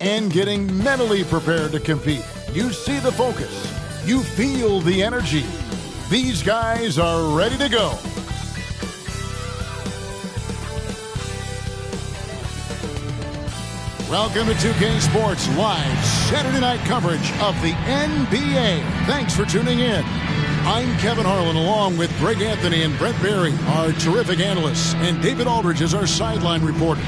and getting mentally prepared to compete. You see the focus. You feel the energy. These guys are ready to go. Welcome to 2K Sports Live Saturday night coverage of the NBA. Thanks for tuning in. I'm Kevin Harlan along with Greg Anthony and Brent Barry, our terrific analysts, and David Aldridge is our sideline reporter.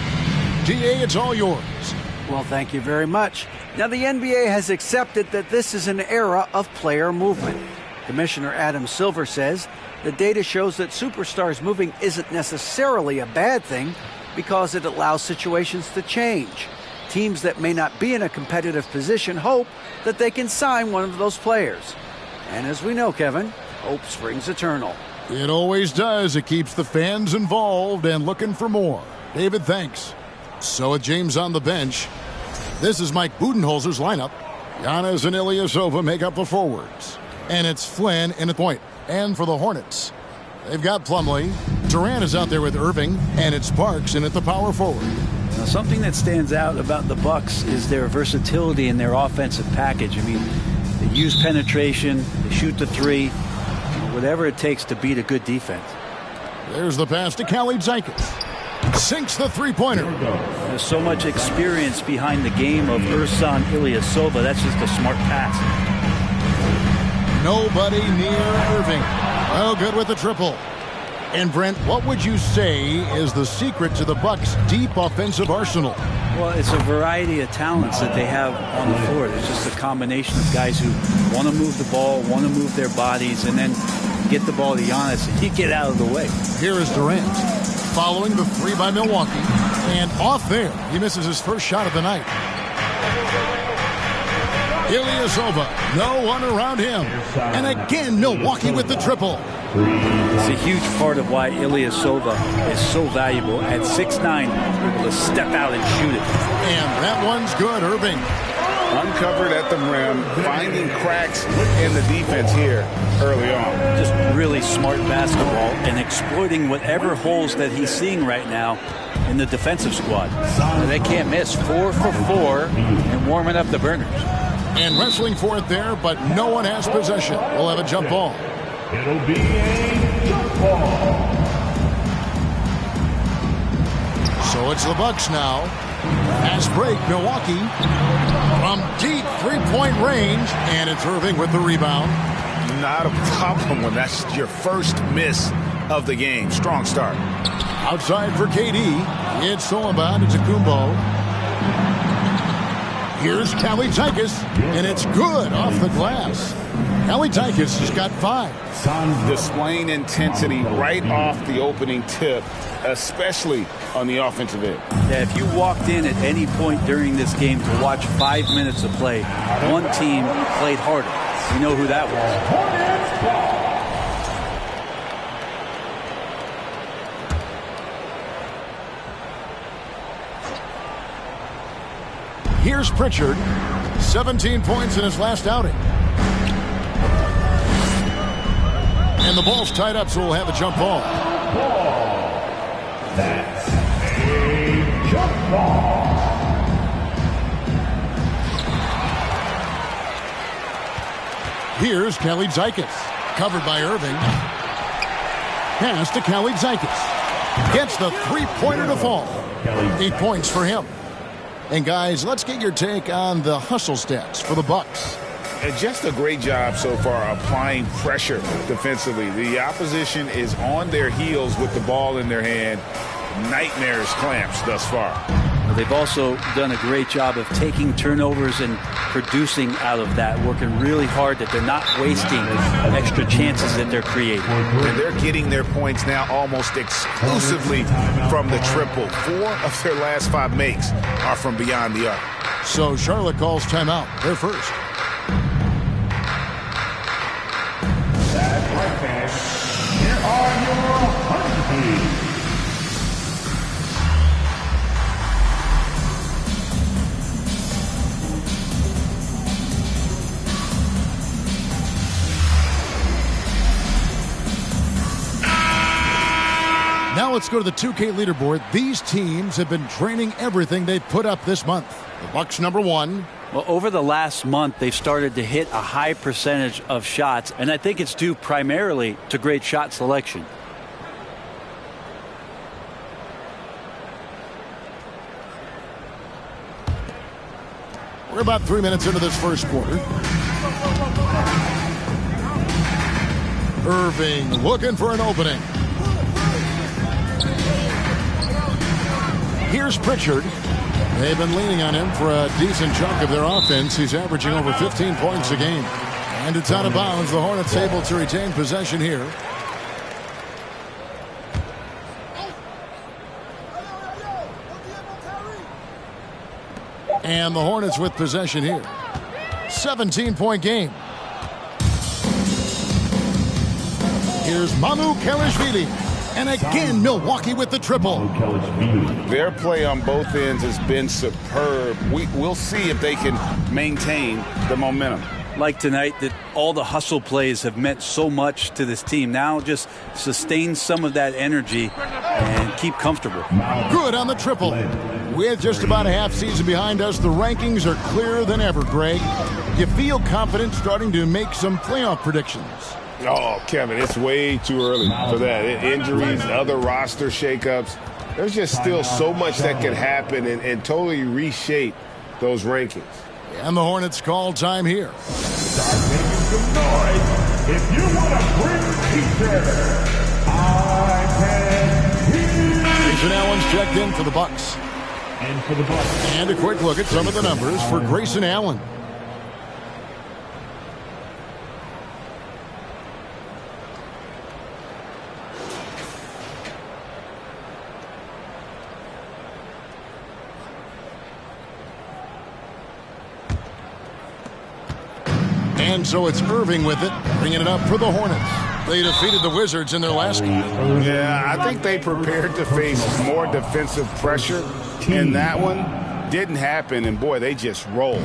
DA, it's all yours. Well, thank you very much. Now, the NBA has accepted that this is an era of player movement. Commissioner Adam Silver says the data shows that superstars moving isn't necessarily a bad thing because it allows situations to change. Teams that may not be in a competitive position hope that they can sign one of those players. And as we know, Kevin, hope springs eternal. It always does. It keeps the fans involved and looking for more. David, thanks. So with James on the bench, this is Mike Budenholzer's lineup. Giannis and Ilyasova make up the forwards. And it's Flynn in at point. And for the Hornets, they've got Plumlee. Durant is out there with Irving. And it's Parks in at the power forward. Now, something that stands out about the Bucks is their versatility in their offensive package. I mean, they use penetration, they shoot the three, whatever it takes to beat a good defense. There's the pass to Kelly Zeikis. Sinks the three-pointer. There's so much experience behind the game of Ersan Ilyasova. That's just a smart pass. Nobody near Irving. Oh, good with the triple. And Brent, what would you say is the secret to the Bucks' deep offensive arsenal? Well, it's a variety of talents that they have on the floor. It's just a combination of guys who want to move the ball, want to move their bodies, and then get the ball to Giannis and he get out of the way. Here is Durant following the three by Milwaukee. And off there, he misses his first shot of the night. Ilyasova, no one around him. And again, Milwaukee with the triple. It's a huge part of why Ilyasova is so valuable. At 6'9", able to step out and shoot it. And that one's good, Irving. Uncovered at the rim, finding cracks in the defense here early on. Just really smart basketball and exploiting whatever holes that he's seeing right now in the defensive squad. They can't miss. 4 for 4 and warming up the burners. And wrestling for it there, but no one has possession. We'll have a jump ball. It'll be a jump ball. So it's the Bucks now. Pass break, Milwaukee. From deep three-point range, and it's Irving with the rebound. Not a problem when that's your first miss of the game. Strong start. Outside for KD. It's Solomon. It's a Kumbo. Here's Kelly Zeikis, and it's good off the glass. Kelly Zeikis has got 5. Displaying intensity right off the opening tip, especially on the offensive end. Yeah, if you walked in at any point during this game to watch 5 minutes of play, one team played harder. You know who that was. Here's Pritchard, 17 points in his last outing. And the ball's tied up, so we'll have a jump ball. That's a jump ball. Here's Kelly Zeikis, covered by Irving. Pass to Kelly Zeikis. Gets the three-pointer to fall. 8 points for him. And guys, let's get your take on the hustle stats for the Bucks. Just a great job so far applying pressure defensively. The opposition is on their heels with the ball in their hand. Nightmares clamps thus far. They've also done a great job of taking turnovers and producing out of that, working really hard that they're not wasting extra chances that they're creating. And they're getting their points now almost exclusively from the triple. 4 of their last 5 makes are from beyond the arc. So Charlotte calls timeout. They're first. That's right, fans. Here are your Hornets. Now let's go to the 2K leaderboard. These teams have been training everything they've put up this month. The Bucks #1. Well, over the last month, they've started to hit a high percentage of shots, and I think it's due primarily to great shot selection. We're about 3 minutes into this first quarter. Irving looking for an opening. Here's Pritchard. They've been leaning on him for a decent chunk of their offense. He's averaging over 15 points a game. And it's out of bounds. The Hornets able to retain possession here. And the Hornets with possession here. 17-point game. Here's Mamu Kelishvili. And again, Milwaukee with the triple. Their play on both ends has been superb. We'll see if they can maintain the momentum. Like tonight, that all the hustle plays have meant so much to this team. Now just sustain some of that energy and keep comfortable. Good on the triple. With just about a half season behind us, the rankings are clearer than ever, Greg. You feel confident starting to make some playoff predictions? Oh, Kevin, it's way too early for that. Injuries, other roster shakeups. There's just still so much that could happen and totally reshape those rankings. And the Hornets call time here. Start making some noise if you want to bring teacher. I can hear. Grayson Allen's checked in for the Bucks. And for the Bucks. And a quick look at some of the numbers for Grayson Allen. And so it's Irving with it, bringing it up for the Hornets. They defeated the Wizards in their last game. Yeah, I think they prepared to face more defensive pressure, and that one didn't happen, and boy, they just rolled.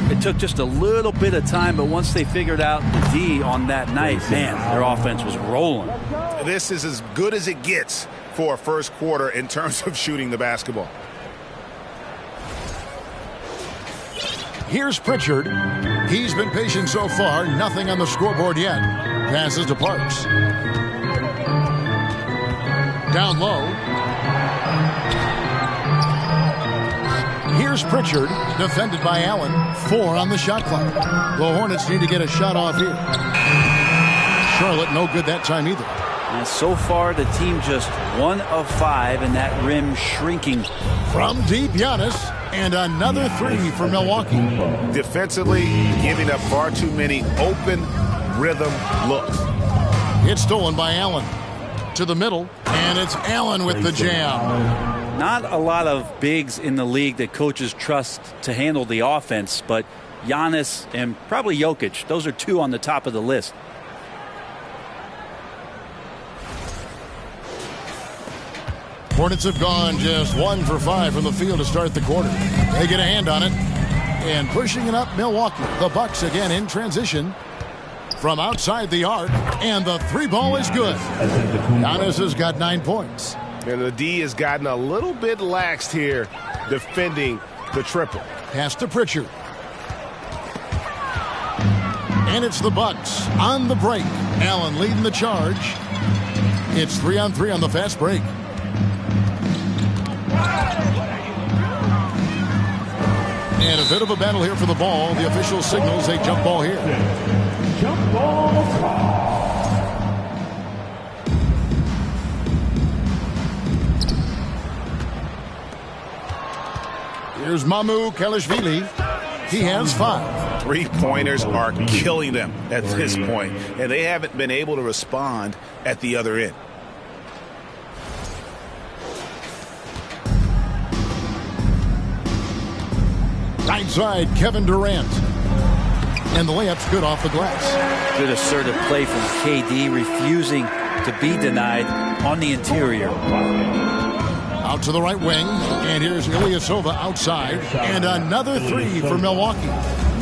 It took just a little bit of time, but once they figured out the D on that night, man, their offense was rolling. This is as good as it gets for a first quarter in terms of shooting the basketball. Here's Pritchard. He's been patient so far. Nothing on the scoreboard yet. Passes to Parks. Down low. Here's Pritchard. Defended by Allen. 4 on the shot clock. The Hornets need to get a shot off here. Charlotte no good that time either. And so far, the team just 1 of 5, and that rim shrinking. From deep, Giannis. And another 3 for Milwaukee. Defensively, giving up far too many open rhythm looks. It's stolen by Allen. To the middle, and it's Allen with the jam. Not a lot of bigs in the league that coaches trust to handle the offense, but Giannis and probably Jokic, those are 2 on the top of the list. Hornets have gone just 1 for 5 from the field to start the quarter. They get a hand on it. And pushing it up, Milwaukee. The Bucks again in transition from outside the arc. And the 3-ball is good. Giannis has got 9 points. And the D has gotten a little bit laxed here defending the triple. Pass to Pritchard. And it's the Bucks on the break. Allen leading the charge. It's 3-on-3 on the fast break. And a bit of a battle here for the ball. The official signals a jump ball here. Jump ball call. Here's Mamu Kelishvili. He has 5. 3-pointers are killing them at this point, and they haven't been able to respond at the other end. Inside, Kevin Durant. And the layup's good off the glass. Good assertive play from KD, refusing to be denied on the interior. Out to the right wing. And here's Ilyasova outside. And another 3 for Milwaukee.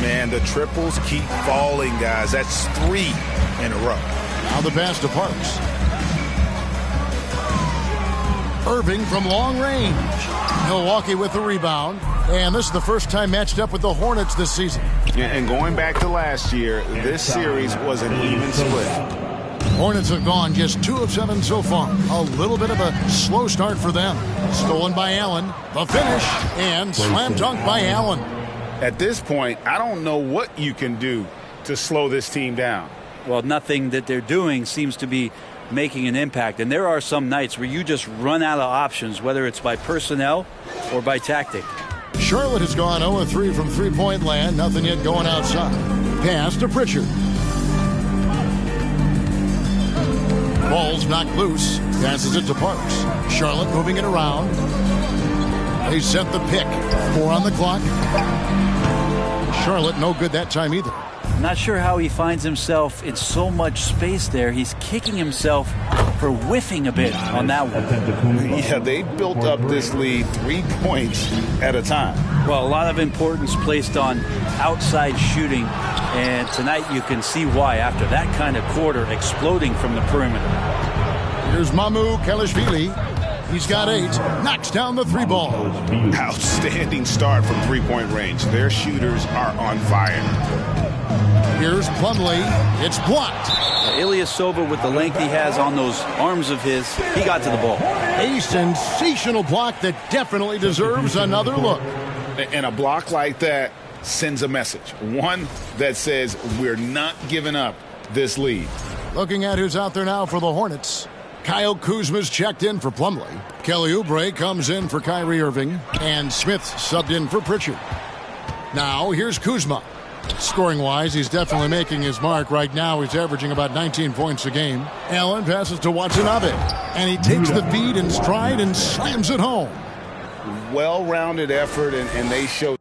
Man, the triples keep falling, guys. That's 3 in a row. Now the pass to Parks. Irving from long range. Milwaukee with the rebound. And this is the first time matched up with the Hornets this season. And going back to last year, this series was an even split. Hornets have gone just 2 of 7 so far. A little bit of a slow start for them. Stolen by Allen. The finish. And slam dunk by Allen. At this point, I don't know what you can do to slow this team down. Well, nothing that they're doing seems to be making an impact. And there are some nights where you just run out of options, whether it's by personnel or by tactic. Charlotte has gone 0-3 from three-point land. Nothing yet going outside. Pass to Pritchard. Ball's knocked loose. Passes it to Parks. Charlotte moving it around. They set the pick. 4 on the clock. Charlotte no good that time either. Not sure how he finds himself in so much space there. He's kicking himself for whiffing a bit on that one. Yeah, they built up this lead 3 points at a time. Well, a lot of importance placed on outside shooting, and tonight you can see why after that kind of quarter exploding from the perimeter. Here's Mamu Kelishvili. He's got 8. Knocks down the 3 ball. Outstanding start from three-point range. Their shooters are on fire. Here's Plumlee. It's blocked. Ilyasova, with the length he has on those arms of his, he got to the ball. A sensational block that definitely deserves another look. And a block like that sends a message. One that says we're not giving up this lead. Looking at who's out there now for the Hornets. Kyle Kuzma's checked in for Plumlee. Kelly Oubre comes in for Kyrie Irving. And Smith subbed in for Pritchard. Now here's Kuzma. Scoring-wise, he's definitely making his mark. Right now, he's averaging about 19 points a game. Allen passes to Watanabe. And he takes the feed in stride and slams it home. Well-rounded effort, and they show.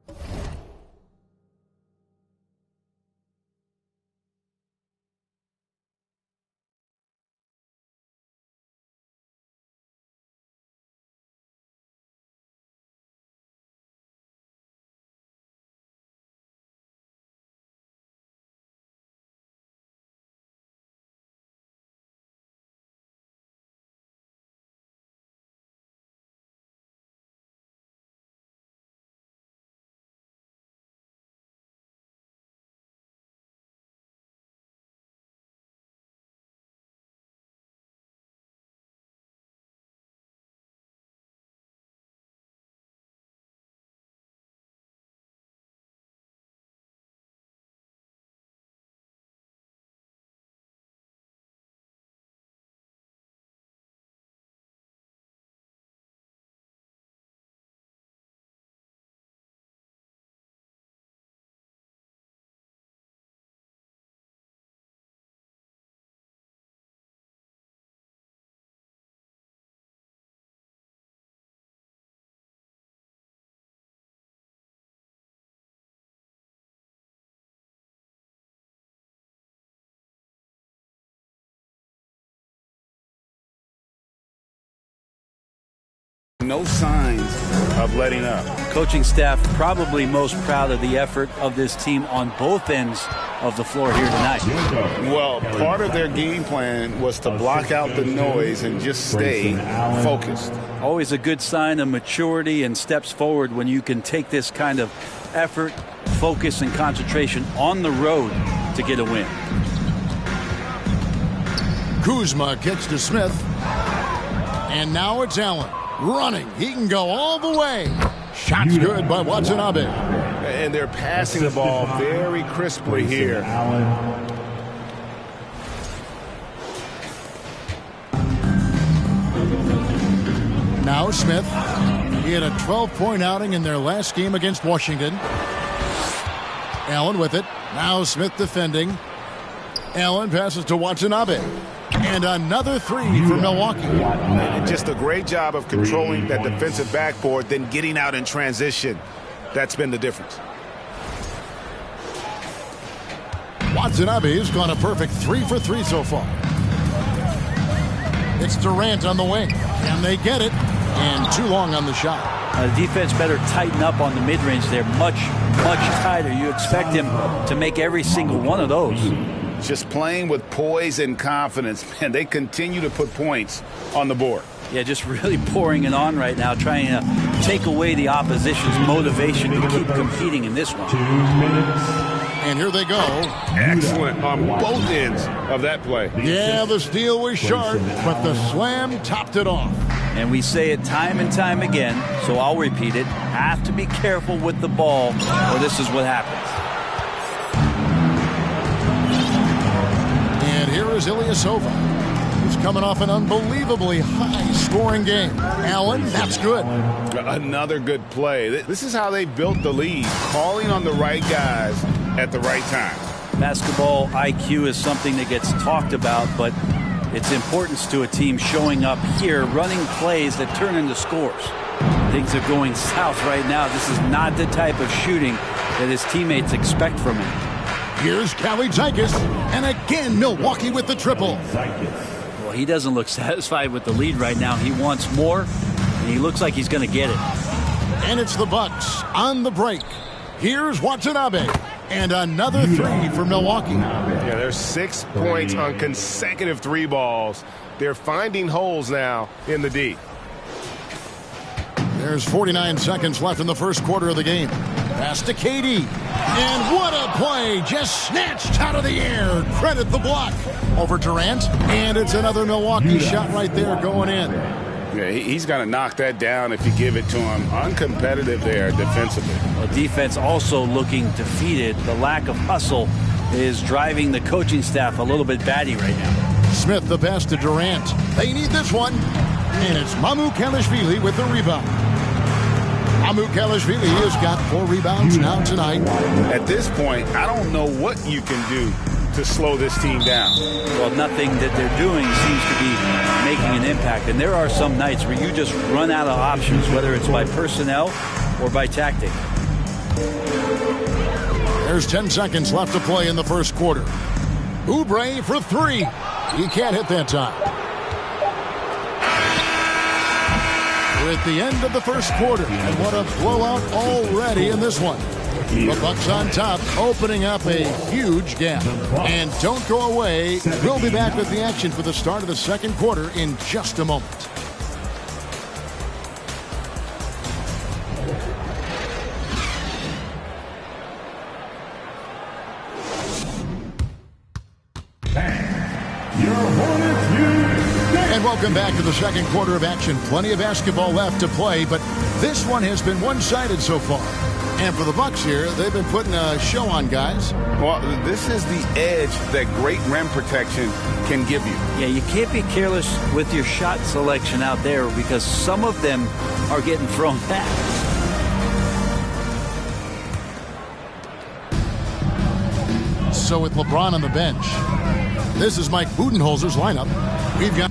No signs of letting up. Coaching staff probably most proud of the effort of this team on both ends of the floor here tonight. Well, part of their game plan was to block out the noise and just stay focused. Always a good sign of maturity and steps forward when you can take this kind of effort, focus, and concentration on the road to get a win. Kuzma kicks to Smith. And now it's Allen. Running. He can go all the way. Shot's good by Watanabe. And they're passing the ball very crisply here. Now Smith. He had a 12-point outing in their last game against Washington. Allen with it. Now Smith defending. Allen passes to Watanabe. And another 3 for Milwaukee. Just a great job of controlling that defensive backboard, then getting out in transition. That's been the difference. Watanabe's gone a perfect 3 for 3 so far. It's Durant on the wing. Can they get it? And too long on the shot. The defense better tighten up on the mid-range there. Much tighter. You expect him to make every single one of those. just playing with poise and confidence. Man, they continue to put points on the board. Yeah, just really pouring it on right now, trying to take away the opposition's motivation to keep competing in this one. 2 minutes. And here they go. Excellent on both ends of that play. Yeah, the steal was sharp, but the slam topped it off. And we say it time and time again, so I'll repeat it. Have to be careful with the ball, or this is what happens. And here is Ilyasova. He's coming off an unbelievably high-scoring game. Allen, that's good. Another good play. This is how they built the lead, calling on the right guys at the right time. Basketball IQ is something that gets talked about, but its importance to a team showing up here, running plays that turn into scores. Things are going south right now. This is not the type of shooting that his teammates expect from him. Here's Kalitzakis, and again Milwaukee with the triple. Well, he doesn't look satisfied with the lead right now. He wants more, and he looks like he's going to get it. And it's the Bucks on the break. Here's Watanabe, and another three for Milwaukee. Yeah, there's 6 points on consecutive 3 balls. They're finding holes now in the D. There's 49 seconds left in the first quarter of the game. Pass to KD. And what a play! Just snatched out of the air. Credit the block. Over Durant. And it's another Milwaukee shot right there going in. Yeah, he's going to knock that down if you give it to him. Uncompetitive there defensively. Well, defense also looking defeated. The lack of hustle is driving the coaching staff a little bit batty right now. Smith the pass to Durant. They need this one. And it's Mamukelashvili with the rebound. Mamukelashvili has got 4 rebounds now tonight. At this point, I don't know what you can do to slow this team down. Well, nothing that they're doing seems to be making an impact. And there are some nights where you just run out of options, whether it's by personnel or by tactic. There's 10 seconds left to play in the first quarter. Oubre for 3. He can't hit that time. We're at the end of the first quarter, and what a blowout already in this one. The Bucks on top, opening up a huge gap. And don't go away. We'll be back with the action for the start of the second quarter in just a moment. And welcome back to the second quarter of action. Plenty of basketball left to play, but this one has been one-sided so far. And for the Bucks here, they've been putting a show on, guys. Well, this is the edge that great rim protection can give you. Yeah, you can't be careless with your shot selection out there because some of them are getting thrown back. So with LeBron on the bench, this is Mike Budenholzer's lineup. We've got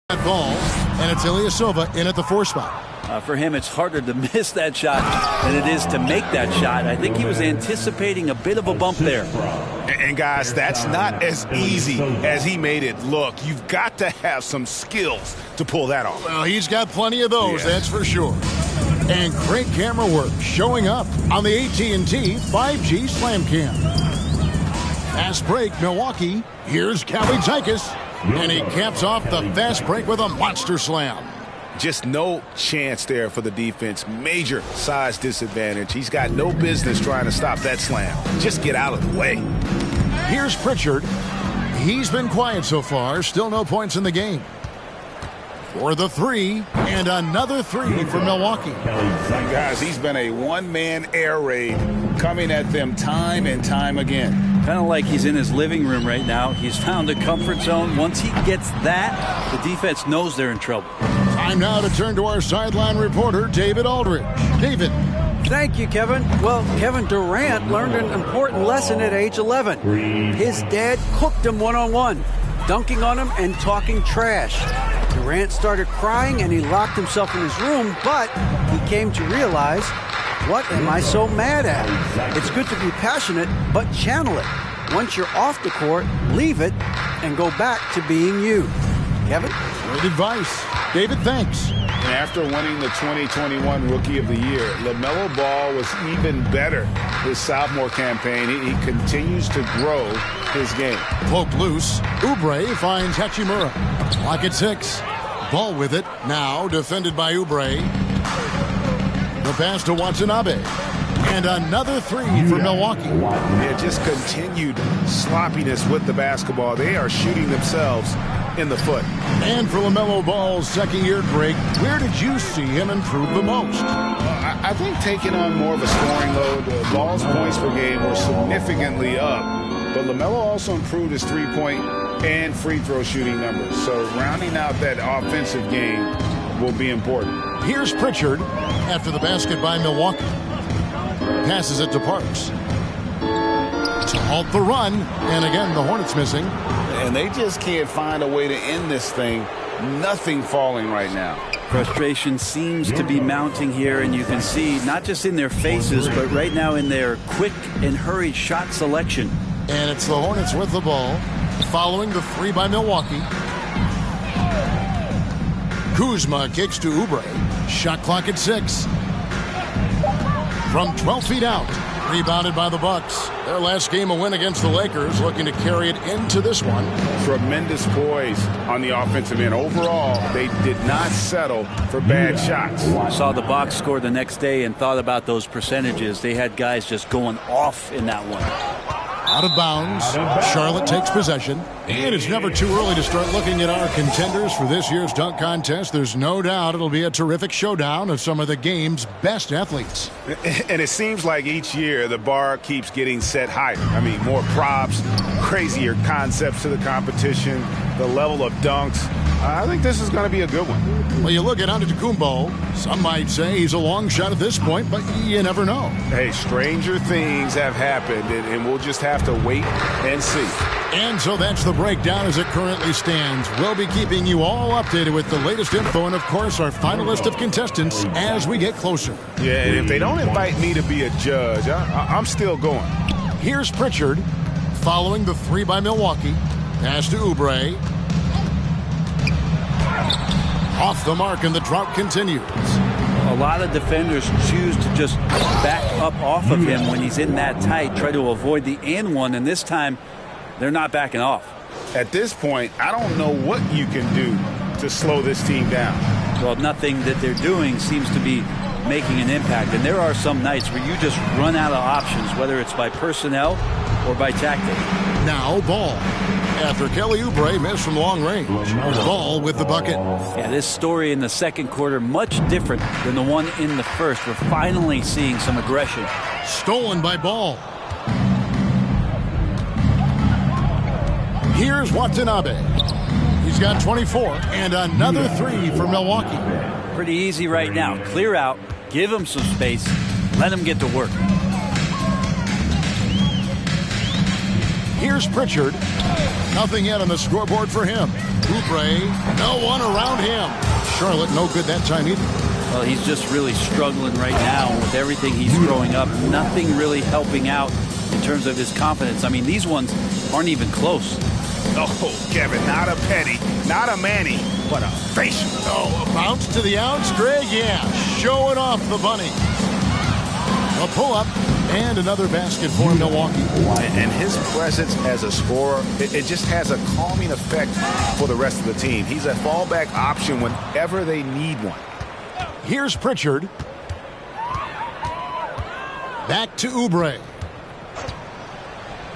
that ball, and it's Ilyasova in at the 4 spot. For him, it's harder to miss that shot than it is to make that shot. I think he was anticipating a bit of a bump there. And guys, that's not as easy as he made it look. You've got to have some skills to pull that off. Well, he's got plenty of those, that's for sure. And great camera work showing up on the AT&T 5G Slam Cam. Fast break, Milwaukee. Here's Kalitzakis, and he caps off the fast break with a monster slam. Just no chance there for the defense. Major size disadvantage. He's got no business trying to stop that slam. Just get out of the way. Here's Pritchard. He's been quiet so far. Still no points in the game. For the three, and another three for Milwaukee. And guys, he's been a one-man air raid coming at them time and time again. Kind of like he's in his living room right now. He's found a comfort zone. Once he gets that, the defense knows they're in trouble. Time now to turn to our sideline reporter, David Aldridge. David. Thank you, Kevin. Well, Kevin Durant learned an important lesson at age 11. His dad cooked him one-on-one, dunking on him and talking trash. Durant started crying and he locked himself in his room, but he came to realize, what am I so mad at? It's good to be passionate, but channel it. Once you're off the court, leave it and go back to being you. Kevin? Great advice. David, thanks. And after winning the 2021 Rookie of the Year, LaMelo Ball was even better his sophomore campaign. He continues to grow his game. Poked loose. Oubre finds Hachimura. Clock at 6. Ball with it. Now defended by Oubre. The pass to Watanabe. And another three for Milwaukee. Yeah, just continued sloppiness with the basketball. They are shooting themselves in the foot. And for LaMelo Ball's second year, Greg, where did you see him improve the most? I think taking on more of a scoring load. Ball's points per game were significantly up. But LaMelo also improved his three-point and free throw shooting numbers. So rounding out that offensive game will be important. Here's Pritchard after the basket by Milwaukee. Passes it to Parks. To halt the run. And again, the Hornets missing. And they just can't find a way to end this thing. Nothing falling right now. Frustration seems to be mounting here, and you can see not just in their faces, but right now in their quick and hurried shot selection. And it's the Hornets with the ball, following the three by Milwaukee. Kuzma kicks to Oubre. Shot clock at 6. From 12 feet out. Rebounded by the Bucks. Their last game a win against the Lakers, looking to carry it into this one. Tremendous poise on the offensive end. Overall, they did not settle for bad shots. I saw the box score the next day and thought about those percentages. They had guys just going off in that one. Out of bounds. Charlotte takes possession. And it's never too early to start looking at our contenders for this year's dunk contest. There's no doubt it'll be a terrific showdown of some of the game's best athletes. And it seems like each year the bar keeps getting set higher. I mean, more props, crazier concepts to the competition, the level of dunks. I think this is going to be a good one. Well, you look at Antetokounmpo. Some might say he's a long shot at this point, but you never know. Hey, stranger things have happened, and we'll just have to wait and see. And so that's the breakdown as it currently stands. We'll be keeping you all updated with the latest info and, of course, our final list of contestants as we get closer. Yeah, and if they don't invite me to be a judge, I'm still going. Here's Pritchard following the three by Milwaukee. Pass to Oubre. Off the mark, and the drought continues. A lot of defenders choose to just back up off of him when he's in that tight, try to avoid the and one, and this time they're not backing off. At this point, I don't know what you can do to slow this team down. Well, nothing that they're doing seems to be making an impact, and there are some nights where you just run out of options, whether it's by personnel or by tactic. Now Ball. After Kelly Oubre missed from long range. Ball with the bucket. Yeah, this story in the second quarter much different than the one in the first. We're finally seeing some aggression. Stolen by Ball. Here's Watanabe. He's got 24 and another three for Milwaukee. Pretty easy right now. Clear out, give him some space, let him get to work. Here's Pritchard. Nothing yet on the scoreboard for him. Oubre, no one around him. Charlotte, no good that time either. Well, he's just really struggling right now with everything he's throwing up. Nothing really helping out in terms of his confidence. I mean, these ones aren't even close. Oh, Kevin, not a penny, not a Manny, but a facial. Oh, a bounce to the outs, Greg, yeah. Showing off the bunny. A pull-up and another basket for Milwaukee. And his presence as a scorer, it just has a calming effect for the rest of the team. He's a fallback option whenever they need one. Here's Pritchard. Back to Oubre.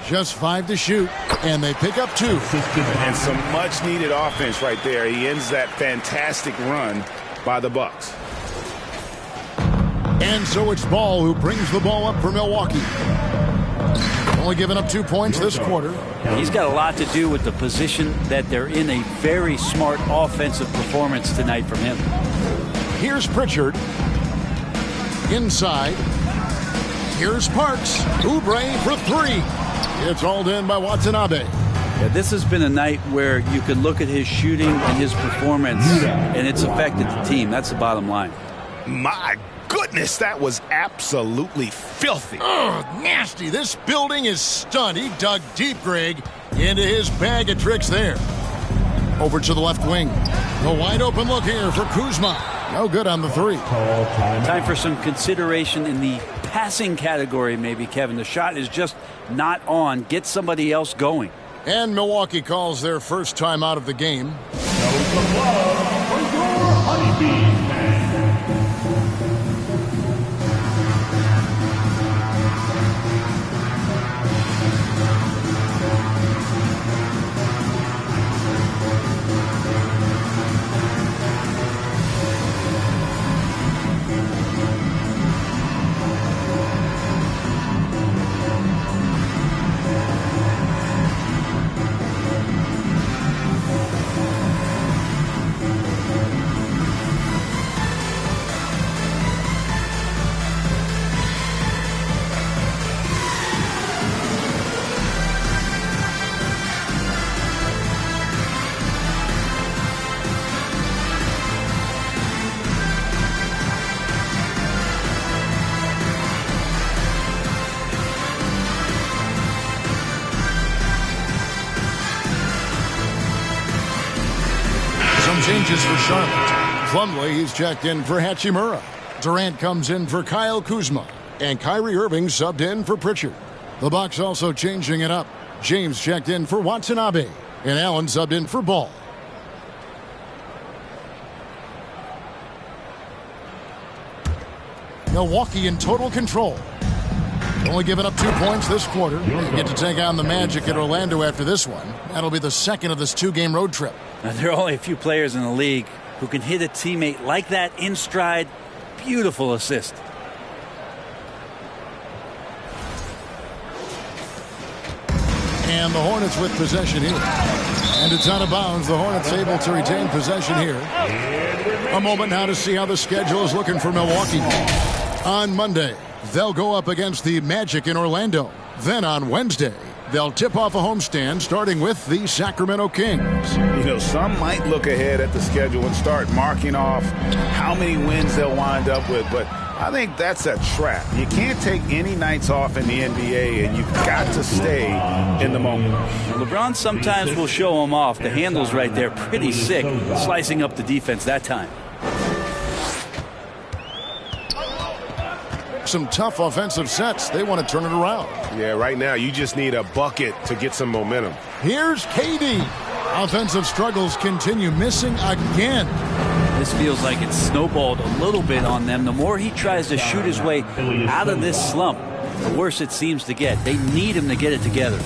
Just 5 to shoot. And they pick up 2. And some much-needed offense right there. He ends that fantastic run by the Bucks. And so it's Ball who brings the ball up for Milwaukee. Only giving up 2 points this quarter. He's got a lot to do with the position that they're in. A very smart offensive performance tonight from him. Here's Pritchard. Inside. Here's Parks. Oubre for 3. It's hauled in by Watanabe. Yeah, this has been a night where you could look at his shooting and his performance, and it's affected the team. That's the bottom line. My goodness, that was absolutely filthy. Oh, nasty. This building is stunned. He dug deep, Greg, into his bag of tricks there. Over to the left wing. A wide open look here for Kuzma. No good on the 3. Time for some consideration in the passing category, maybe, Kevin. The shot is just not on. Get somebody else going. And Milwaukee calls their first time out of the game. Changes for Charlotte. Plumlee, he's checked in for Hachimura. Durant comes in for Kyle Kuzma. And Kyrie Irving subbed in for Pritchard. The Bucks also changing it up. James checked in for Watanabe. And Allen subbed in for Ball. Milwaukee in total control. Only giving up 2 points this quarter. They get to take on the Magic at Orlando after this one. That'll be the second of this 2-game road trip. Now, there are only a few players in the league who can hit a teammate like that in stride. Beautiful assist. And the Hornets with possession here. And it's out of bounds. The Hornets able to retain possession here. A moment now to see how the schedule is looking for Milwaukee. On Monday, they'll go up against the Magic in Orlando. Then on Wednesday, they'll tip off a homestand starting with the Sacramento Kings. You know, some might look ahead at the schedule and start marking off how many wins they'll wind up with, but I think that's a trap. You can't take any nights off in the NBA, and you've got to stay in the moment. LeBron sometimes will show him off. The handle's right there, pretty sick, slicing up the defense that time. Some tough offensive sets. They want to turn it around. Yeah, right now you just need a bucket to get some momentum. Here's KD. Offensive struggles continue, missing again. This feels like it's snowballed a little bit on them. The more he tries to shoot his way out of this slump, the worse it seems to get. They need him to get it together.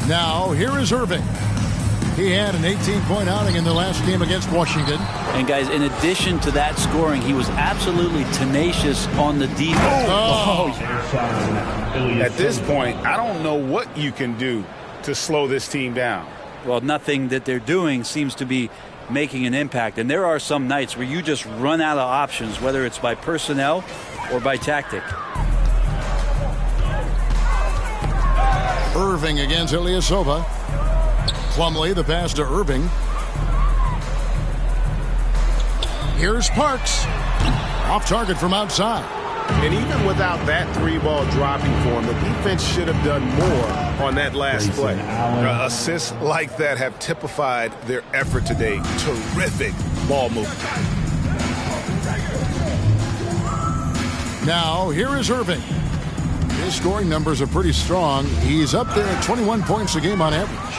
Now, here is Irving. He had an 18-point outing in the last game against Washington. And, guys, in addition to that scoring, he was absolutely tenacious on the defense. At this point, I don't know what you can do to slow this team down. Well, nothing that they're doing seems to be making an impact. And there are some nights where you just run out of options, whether it's by personnel or by tactic. Irving against Ilyasova. Plumlee, the pass to Irving. Here's Parks. Off target from outside. And even without that 3-ball dropping for him, the defense should have done more on that last play. Assists like that have typified their effort today. Terrific ball movement. Now, here is Irving. His scoring numbers are pretty strong. He's up there at 21 points a game on average.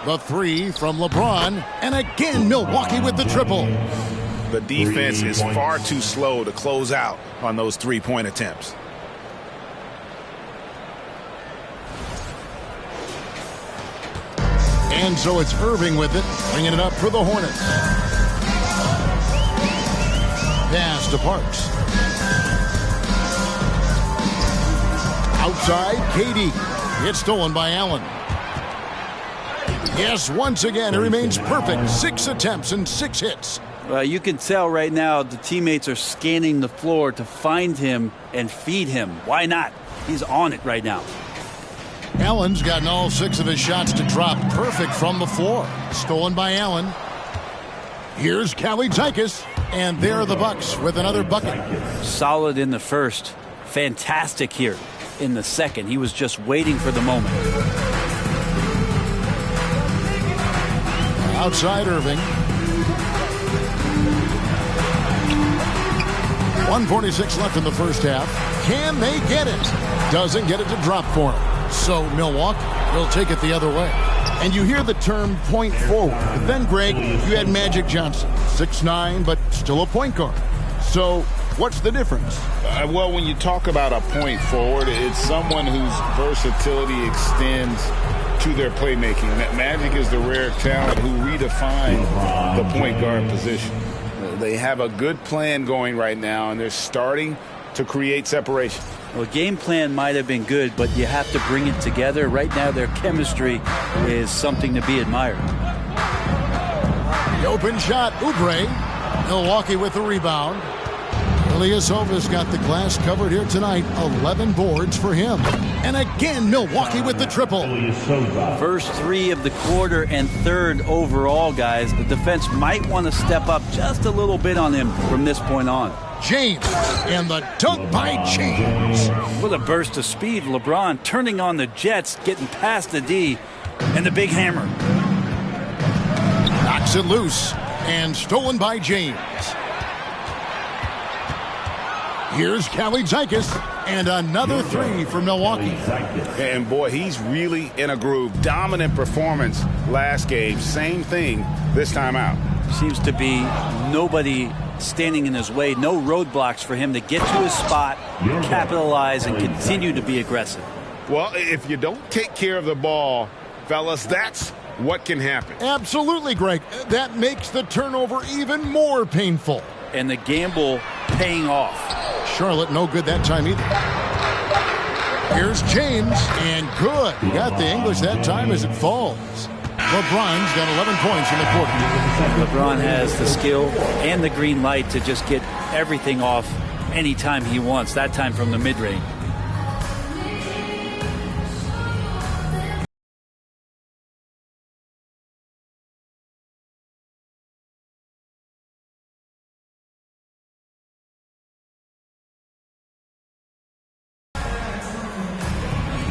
The 3 from LeBron, and again Milwaukee with the triple. The defense is far too slow to close out on those 3-point attempts. And so it's Irving with it, bringing it up for the Hornets. Pass to Parks. Outside, KD. It's stolen by Allen. Yes, once again, it remains perfect. 6 attempts and 6 hits. You can tell right now the teammates are scanning the floor to find him and feed him. Why not? He's on it right now. Allen's gotten all 6 of his shots to drop perfect from the floor. Stolen by Allen. Here's Kalaitzakis, and there are the Bucks with another bucket. Solid in the first. Fantastic here in the second. He was just waiting for the moment. Outside Irving. 1:46 left in the first half. Can they get it? Doesn't get it to drop for him. So Milwaukee will take it the other way. And you hear the term point forward. But then, Greg, you had Magic Johnson. 6'9", but still a point guard. So what's the difference? Well, when you talk about a point forward, it's someone whose versatility extends to their playmaking. Magic is the rare talent who redefined the point guard position. They have a good plan going right now, and they're starting to create separation. Well, game plan might have been good, but you have to bring it together. Right now, their chemistry is something to be admired. The open shot, Oubre. Milwaukee with the rebound. Ilyasova's got the glass covered here tonight. 11 boards for him. And again, Milwaukee with the triple. First 3 of the quarter and third overall, guys. The defense might want to step up just a little bit on him from this point on. James, and the dunk by James. What a burst of speed. LeBron turning on the Jets, getting past the D, and the big hammer. Knocks it loose, and stolen by James. Here's Kalaitzakis, and another 3 for Milwaukee. And boy, he's really in a groove. Dominant performance last game. Same thing this time out. Seems to be nobody standing in his way. No roadblocks for him to get to his spot, capitalize, and continue to be aggressive. Well, if you don't take care of the ball, fellas, that's what can happen. Absolutely, Greg. That makes the turnover even more painful. And the gamble paying off. Charlotte no good that time either. Here's James, and good. He got the English that time as it falls. LeBron's got 11 points in the quarter. LeBron has the skill and the green light to just get everything off anytime he wants, that time from the mid-range.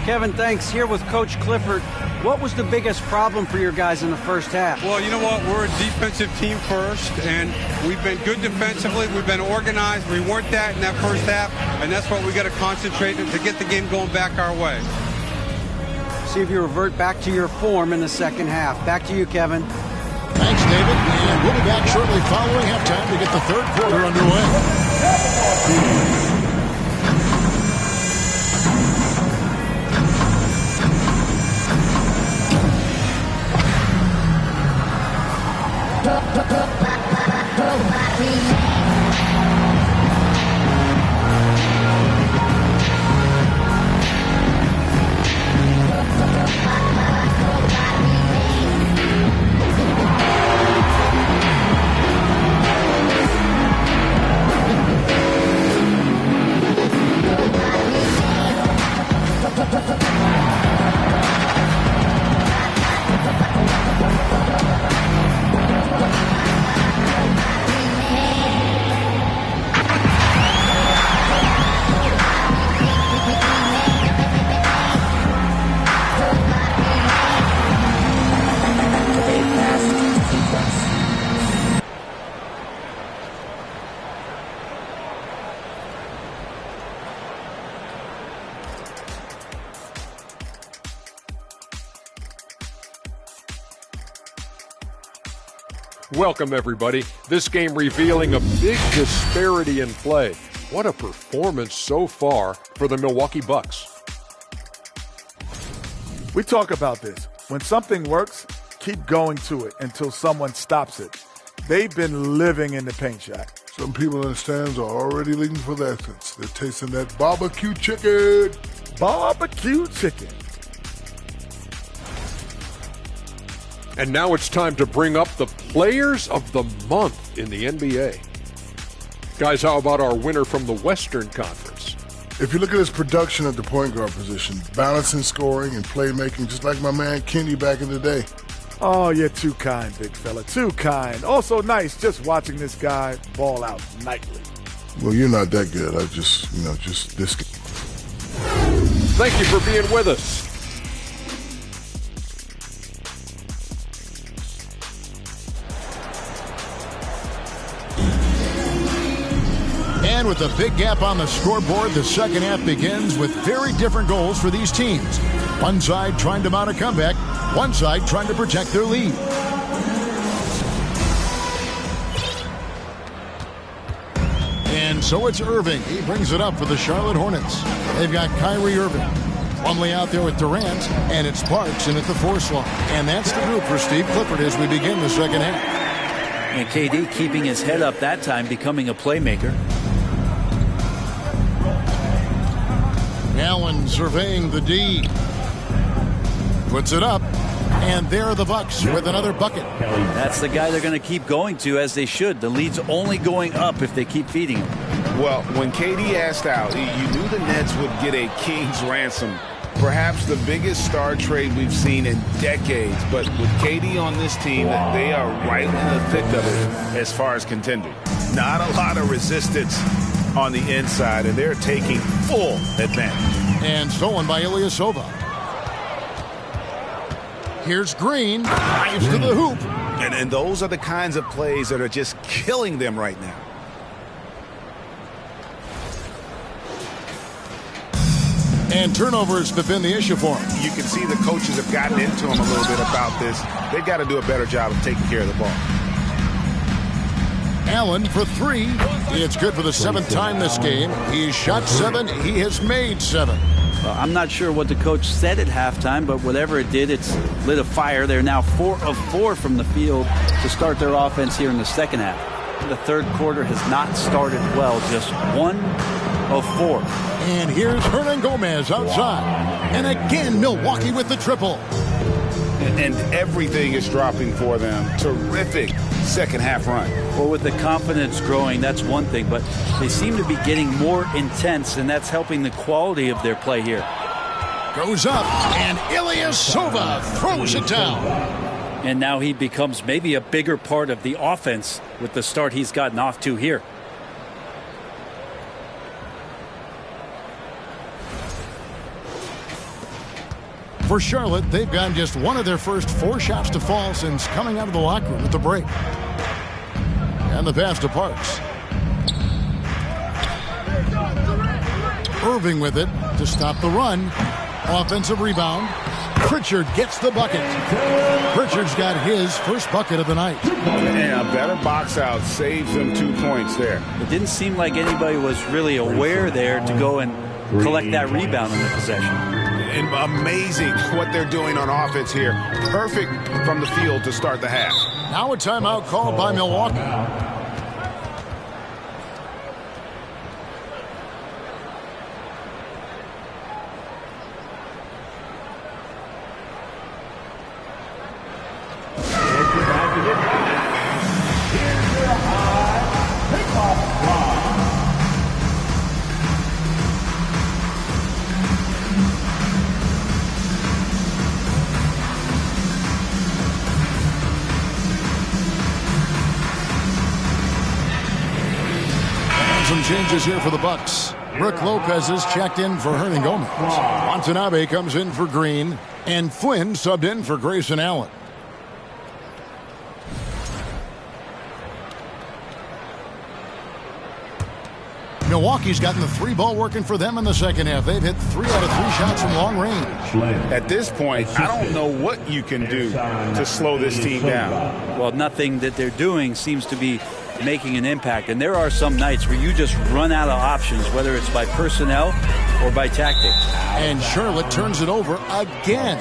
Kevin, thanks. Here with Coach Clifford. What was the biggest problem for your guys in the first half? Well, you know what? We're a defensive team first, and we've been good defensively. We've been organized. We weren't that in that first half, and that's what we got to concentrate on to get the game going back our way. See if you revert back to your form in the second half. Back to you, Kevin. Thanks, David. And we'll be back shortly following halftime to get the third quarter underway. Welcome, everybody. This game revealing a big disparity in play. What a performance so far for the Milwaukee Bucks. We talk about this. When something works, keep going to it until someone stops it. They've been living in the paint shack. Some people in the stands are already leaving for the exits. They're tasting that barbecue chicken. Barbecue chicken. And now it's time to bring up the Players of the Month in the NBA. Guys, how about our winner from the Western Conference? If you look at his production at the point guard position, balancing scoring and playmaking, just like my man Kenny back in the day. Oh, you're too kind, big fella. Too kind. Also nice just watching this guy ball out nightly. Well, you're not that good. I just this. Thank you for being with us. And with a big gap on the scoreboard, the second half begins with very different goals for these teams. One side trying to mount a comeback, one side trying to protect their lead. And so it's Irving. He brings it up for the Charlotte Hornets. They've got Kyrie Irving. Plumlee out there with Durant, and it's Parks in at the 4 slot. And that's the group for Steve Clifford as we begin the second half. And KD keeping his head up that time, becoming a playmaker. Allen surveying the D. Puts it up. And there are the Bucks with another bucket. That's the guy they're going to keep going to, as they should. The lead's only going up if they keep feeding him. Well, when KD asked out, you knew the Nets would get a king's ransom. Perhaps the biggest star trade we've seen in decades. But with KD on this team, they are right in the thick of it as far as contending. Not a lot of resistance on the inside, and they're taking full advantage. And stolen by Ilyasova. Here's Green, drives to the hoop. And those are the kinds of plays that are just killing them right now. And turnovers have been the issue for him. You can see the coaches have gotten into him a little bit about this. They've got to do a better job of taking care of the ball. Allen for 3. It's good for the 7th time this game. He's shot 7. He has made 7. Well, I'm not sure what the coach said at halftime, but whatever it did, it's lit a fire. They're now 4 of 4 from the field to start their offense here in the second half. The third quarter has not started well, just 1 of 4. And here's Hernan Gomez outside. And again, Milwaukee with the triple. And everything is dropping for them. Terrific second half run. Well, with the confidence growing, that's one thing, but they seem to be getting more intense, and that's helping the quality of their play here. Goes up, and Ilyasova throws it down. And now he becomes maybe a bigger part of the offense with the start he's gotten off to here. For Charlotte, they've gotten just one of their first 4 shots to fall since coming out of the locker room at the break. And the pass to Parks. Irving with it to stop the run. Offensive rebound. Pritchard gets the bucket. Pritchard's got his first bucket of the night. And a better box out saves them 2 points there. It didn't seem like anybody was really aware there to go and collect that rebound in the possession. And amazing what they're doing on offense here. Perfect from the field to start the half. Now a timeout called by Milwaukee. Some changes here for the Bucks. Brook Lopez is checked in for Hernan Gomez. Watanabe comes in for Green. And Flynn subbed in for Grayson Allen. Milwaukee's gotten the 3-ball working for them in the second half. They've hit 3 out of 3 shots from long range. At this point, I don't know what you can do to slow this team down. Well, nothing that they're doing seems to be making an impact. And there are some nights where you just run out of options, whether it's by personnel or by tactics. And Charlotte turns it over again.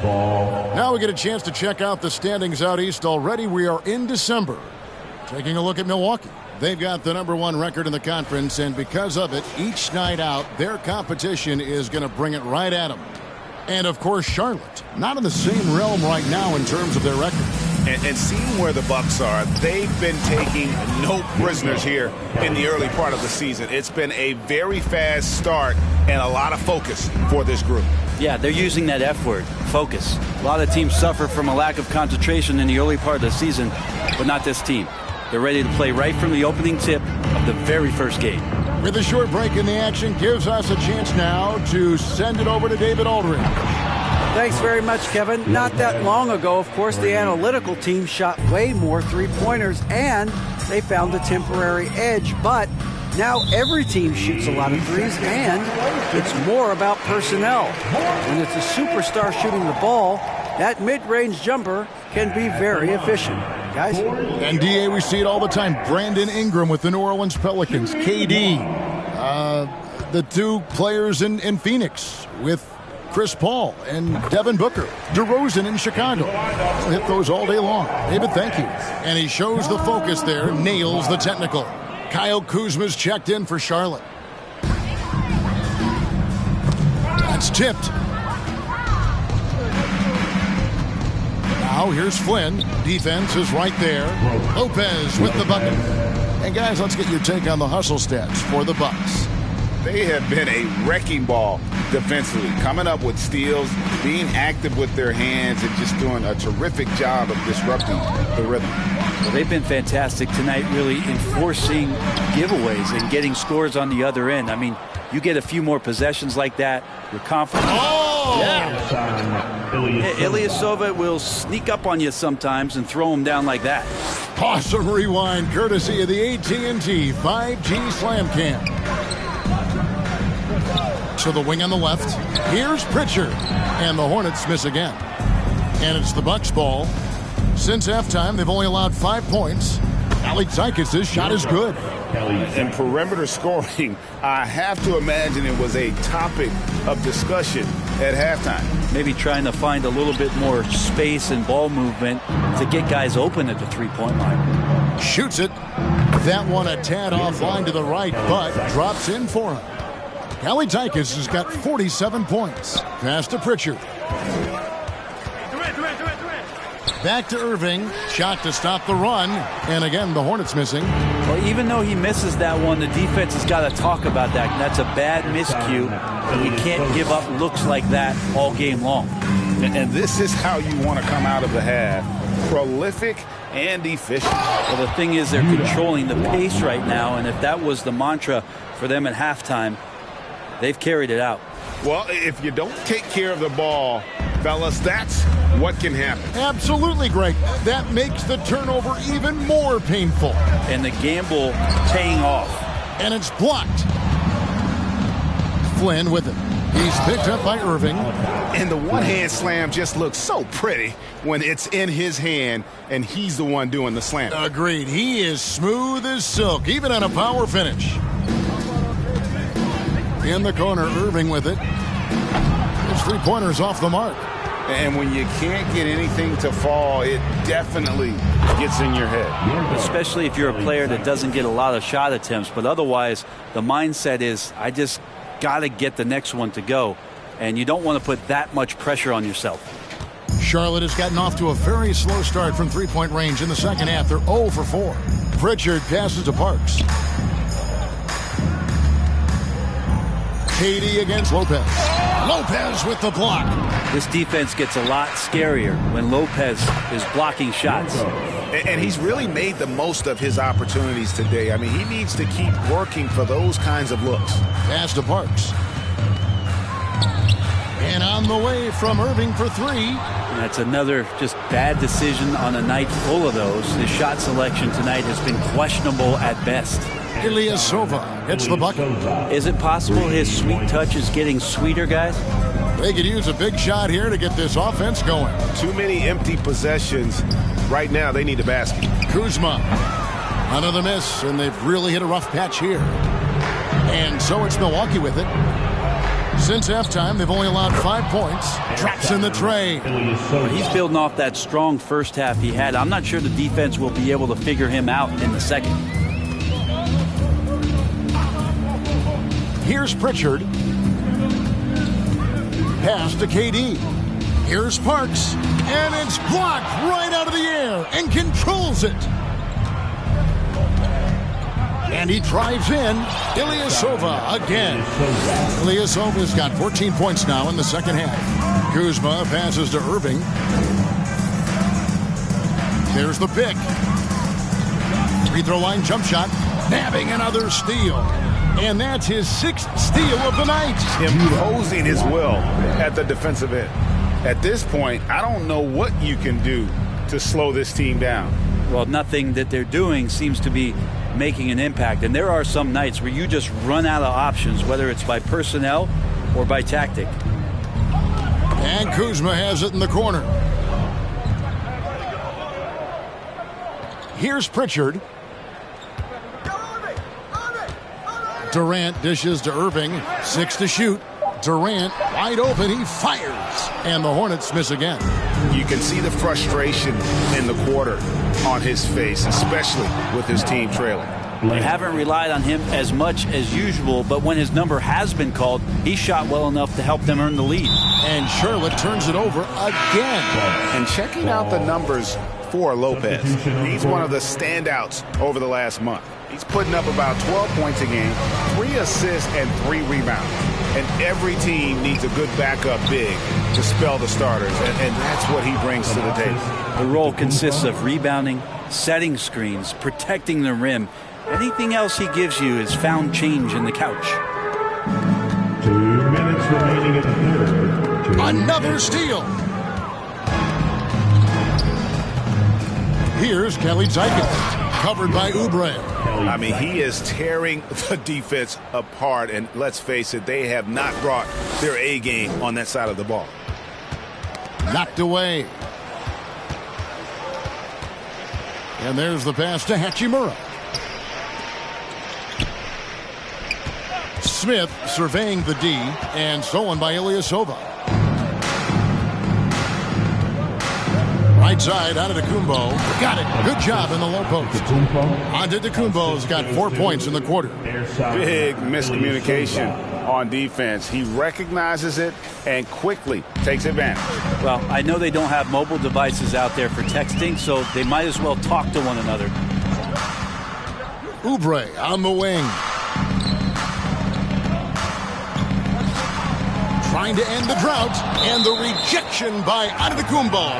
Now we get a chance to check out the standings out east. Already we are in December. Taking a look at Milwaukee. They've got the #1 record in the conference, and because of it, each night out, their competition is going to bring it right at them. And, of course, Charlotte, not in the same realm right now in terms of their record. And seeing where the Bucks are, they've been taking no prisoners here in the early part of the season. It's been a very fast start and a lot of focus for this group. Yeah, they're using that F word, focus. A lot of teams suffer from a lack of concentration in the early part of the season, but not this team. They're ready to play right from the opening tip of the very first game. With a short break in the action, gives us a chance now to send it over to David Aldridge. Thanks very much, Kevin. Not that long ago, of course, the analytical team shot way more three-pointers, and they found a temporary edge. But now every team shoots a lot of threes, and it's more about personnel. When it's a superstar shooting the ball, that mid-range jumper can be very efficient. Guys? And, D.A., we see it all the time. Brandon Ingram with the New Orleans Pelicans. KD, the two players in Phoenix with Chris Paul and Devin Booker. DeRozan in Chicago. We'll hit those all day long. David, thank you. And he shows the focus there, nails the technical. Kyle Kuzma's checked in for Charlotte. That's tipped. Now here's Flynn. Defense is right there. Lopez with the bucket. And guys, let's get your take on the hustle stats for the Bucks. They have been a wrecking ball defensively, coming up with steals, being active with their hands, and just doing a terrific job of disrupting the rhythm. Well, they've been fantastic tonight, really enforcing giveaways and getting scores on the other end. I mean, you get a few more possessions like that, you're confident. Oh! Yeah. Ilyasova will sneak up on you sometimes and throw him down like that. Awesome rewind, courtesy of the AT&T 5G Slam Cam. So the wing on the left. Here's Pritchard. And the Hornets miss again. And it's the Bucks ball. Since halftime, they've only allowed 5 points. Alexiakis' shot is good. And perimeter scoring, I have to imagine it was a topic of discussion at halftime. Maybe trying to find a little bit more space and ball movement to get guys open at the three-point line. Shoots it. That one a tad offline to the right, but drops in for him. Alexiakis has got 47 points. Pass to Pritchard. Back to Irving. Shot to stop the run. And again, the Hornets missing. Well, even though he misses that one, the defense has got to talk about that. That's a bad miscue. You can't give up looks like that all game long. And this is how you want to come out of the half. Prolific and efficient. Well, the thing is, they're controlling the pace right now. And if that was the mantra for them at halftime, they've carried it out. Well, if you don't take care of the ball, fellas, that's what can happen. Absolutely, Greg. That makes the turnover even more painful. And the gamble paying off. And it's blocked. Flynn with it. He's picked up by Irving. And the one-hand slam just looks so pretty when it's in his hand and he's the one doing the slam. Agreed. He is smooth as silk, even on a power finish. In the corner, Irving with it. His three-pointers off the mark. And when you can't get anything to fall, it definitely gets in your head. Especially if you're a player that doesn't get a lot of shot attempts. But otherwise, the mindset is, I just got to get the next one to go. And you don't want to put that much pressure on yourself. Charlotte has gotten off to a very slow start from three-point range in the second half. They're 0 for 4. Pritchard passes to Parks. KD against Lopez. Lopez with the block. This defense gets a lot scarier when Lopez is blocking shots. And he's really made the most of his opportunities today. I mean, he needs to keep working for those kinds of looks. Pass to Parks. And on the way from Irving for 3. That's another just bad decision on a night full of those. His shot selection tonight has been questionable at best. Ilyasova hits the bucket. Is it possible his sweet touch is getting sweeter, guys? They could use a big shot here to get this offense going. Too many empty possessions. Right now, they need a basket. Kuzma. Another miss, and they've really hit a rough patch here. And so it's Milwaukee with it. Since halftime, they've only allowed 5 points. Traps in the tray. He's building off that strong first half he had. I'm not sure the defense will be able to figure him out in the second. Here's Pritchard. Pass to KD. Here's Parks. And it's blocked right out of the air and controls it. And he drives in. Ilyasova again. Ilyasova's got 14 points now in the second half. Kuzma passes to Irving. There's the pick. Free throw line jump shot. Nabbing another steal. And that's his 6th steal of the night. Imposing his will at the defensive end. At this point, I don't know what you can do to slow this team down. Well, nothing that they're doing seems to be making an impact. And there are some nights where you just run out of options, whether it's by personnel or by tactic. And Kuzma has it in the corner. Here's Pritchard. Durant dishes to Irving. 6 to shoot. Durant wide open. He fires. And the Hornets miss again. You can see the frustration in the quarter on his face, especially with his team trailing. They haven't relied on him as much as usual, but when his number has been called, he shot well enough to help them earn the lead. And Charlotte turns it over again. And checking out the numbers for Lopez, he's one of the standouts over the last month. He's putting up about 12 points a game, 3 assists, and 3 rebounds. And every team needs a good backup big to spell the starters, and that's what he brings to the table. The role consists of rebounding, setting screens, protecting the rim. Anything else he gives you is found change in the couch. 2 minutes remaining in the third. Another steal. Here's Kelly Zeitgeist, covered by Oubre. I mean, he is tearing the defense apart, and let's face it, they have not brought their A game on that side of the ball. Knocked away. And there's the pass to Hachimura. Smith surveying the D, and stolen by Ilyasova. Right side, Antetokounmpo. Got it. Good job in the low post. Antetokounmpo's got 4 points in the quarter. Big miscommunication on defense. He recognizes it and quickly takes advantage. Well, I know they don't have mobile devices out there for texting, so they might as well talk to one another. Oubre on the wing. Trying to end the drought, and the rejection by Antetokounmpo.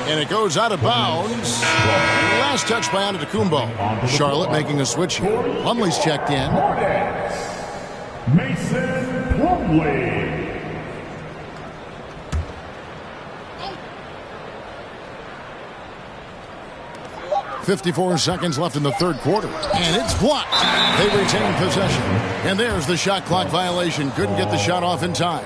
And it goes out of bounds. Last touch by Antetokounmpo. Charlotte making a switch here. Plumlee's checked in. Mason Plumlee. 54 seconds left in the third quarter. And it's blocked. They retain possession. And there's the shot clock violation. Couldn't get the shot off in time.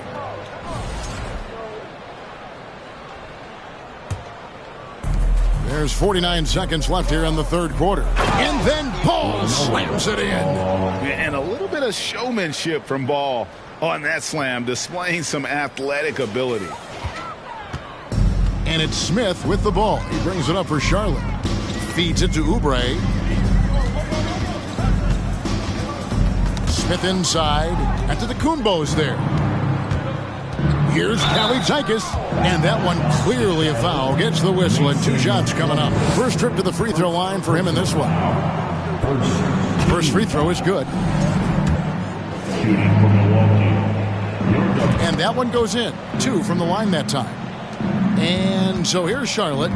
There's 49 seconds left here in the third quarter. And then Ball slams it in. And a little bit of showmanship from Ball on that slam, displaying some athletic ability. And it's Smith with the ball. He brings it up for Charlotte. Feeds it to Oubre. Smith inside. Antetokounmpo's there. Here's Kelly Zeitgeist, and that one clearly a foul. Gets the whistle, and 2 shots coming up. First trip to the free throw line for him in this one. First free throw is good. Shooting for Milwaukee. And that one goes in. 2 from the line that time. And so here's Charlotte.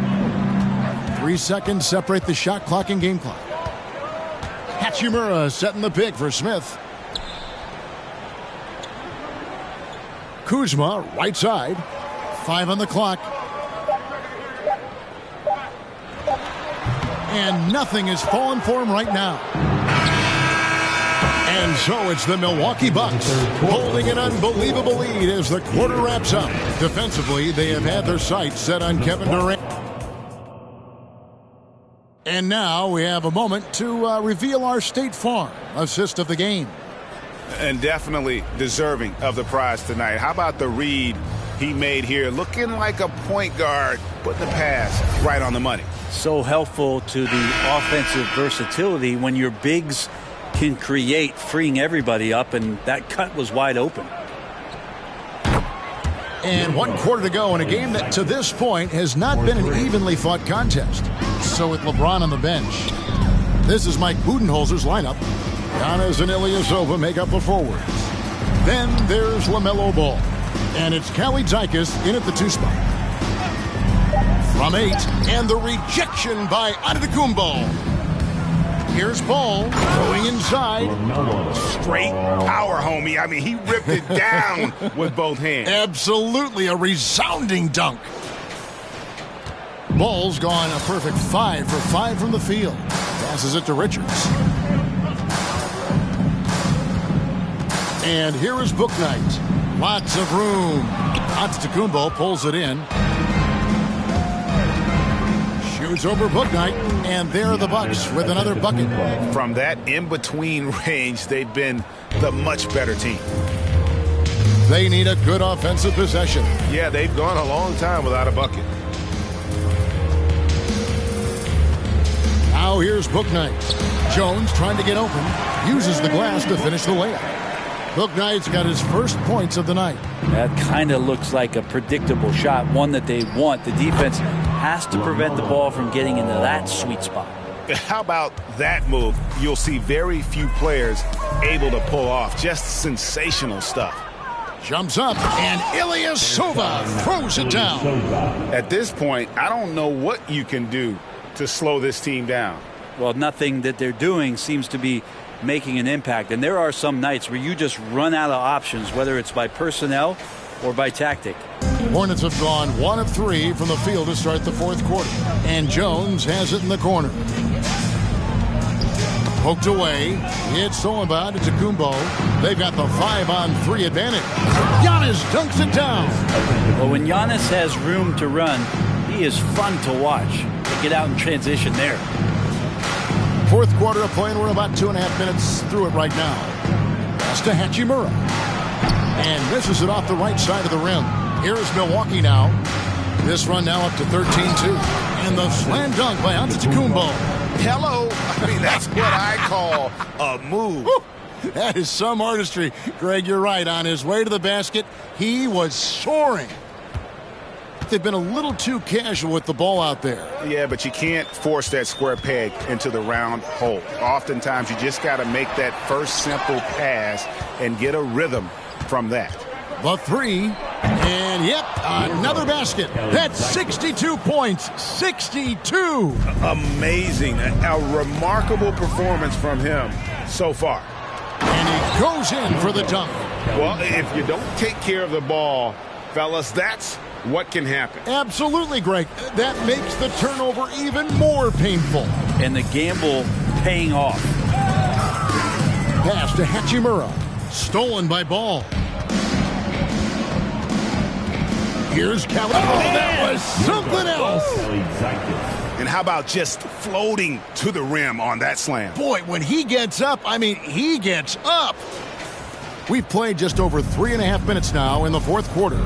3 seconds separate the shot clock and game clock. Hachimura setting the pick for Smith. Kuzma, right side. 5 on the clock. And nothing is falling for him right now. And so it's the Milwaukee Bucks holding an unbelievable lead as the quarter wraps up. Defensively, they have had their sights set on Kevin Durant. And now we have a moment to reveal our State Farm assist of the game. And definitely deserving of the prize tonight. How about the read he made here? Looking like a point guard, put the pass right on the money. So helpful to the offensive versatility when your bigs can create, freeing everybody up, and that cut was wide open. And 1 quarter to go in a game that to this point has not been an evenly fought contest. So with LeBron on the bench, this is Mike Budenholzer's lineup. Giannis and Ilyasova make up the forwards. Then there's LaMelo Ball. And it's Kelly Zykis in at the 2 spot. From 8, and the rejection by Antetokounmpo. Here's Ball going inside. Straight power, homie. I mean, he ripped it down with both hands. Absolutely a resounding dunk. Ball's gone a perfect 5 for 5 from the field. Passes it to Richards. And here is Bouknight. Lots of room. Antetokounmpo pulls it in. Shoots over Bouknight, and there are the Bucks with another bucket. From that in-between range, they've been the much better team. They need a good offensive possession. Yeah, they've gone a long time without a bucket. Now here's Bouknight. Jones trying to get open. Uses the glass to finish the layup. Bouknight's got his first points of the night. That kind of looks like a predictable shot, one that they want. The defense has to prevent the ball from getting into that sweet spot. How about that move? You'll see very few players able to pull off. Just sensational stuff. Jumps up, and Ilyasova throws it down. At this point, I don't know what you can do to slow this team down. Well, nothing that they're doing seems to be making an impact. And there are some nights where you just run out of options, whether it's by personnel or by tactic. Hornets have gone 1 of 3 from the field to start the 4th quarter. And Jones has it in the corner. Poked away. It's stolen by Antetokounmpo. They've got the 5-on-3 advantage. Giannis dunks it down. Well, when Giannis has room to run, he is fun to watch. They get out in transition there. 4th quarter of play, and we're about 2.5 minutes through it right now. Pass to Hachimura. And misses it off the right side of the rim. Here's Milwaukee now. This run now up to 13-2. And the slam dunk by Antetokounmpo. Hello. I mean, that's what I call a move. Woo! That is some artistry. Greg, you're right. On his way to the basket, he was soaring. They've been a little too casual with the ball out there. Yeah, but you can't force that square peg into the round hole. Oftentimes, you just got to make that first simple pass and get a rhythm from that. The 3, and yep, another basket. That's 62 points. 62. Amazing. A remarkable performance from him so far. And he goes in for the dunk. Well, if you don't take care of the ball, fellas, that's what can happen. Absolutely, Greg. That makes the turnover even more painful. And the gamble paying off. Pass to Hachimura. Stolen by Ball. Here's Kelly. Oh, that was something else. And how about just floating to the rim on that slam? Boy, when he gets up, I mean, he gets up. We've played just over 3.5 minutes now in the 4th quarter.